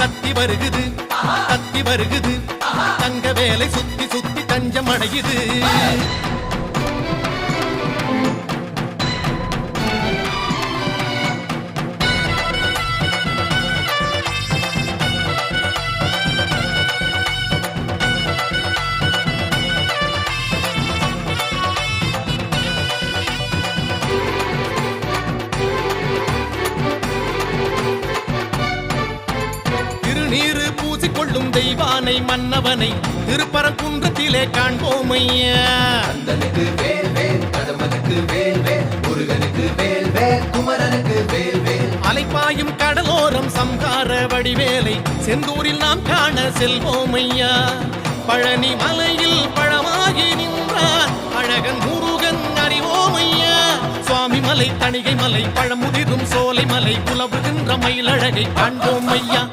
கத்தி வருகுது கத்தி வருகுது தங்க வேலை சுத்தி சுத்தி தஞ்சம் அடையுது திருநீரு பூசிக்கொள்ளும் தெய்வானை மன்னவனை திருப்பரங்குன்றத்திலே காண்போமையா கந்தனுக்கு வேல் வேல் கடம்பனுக்கு வேல் வேல் முருகனுக்கு வேல் வேல் குமரனுக்கு வேல் வேல் அலைப்பாயும் கடலோரம் சம்ஹார வடிவேலை செந்தூரில் நாம் காண செல்வோமையா பழனி மலையில் பழமாகி நின்றான் அழகன் முருகன் அறிவோமையா சுவாமி மலை தணிகை மலை பழமுதிரும் சோலை மலை புலவுகின்ற மயிலழகை காண்போமையா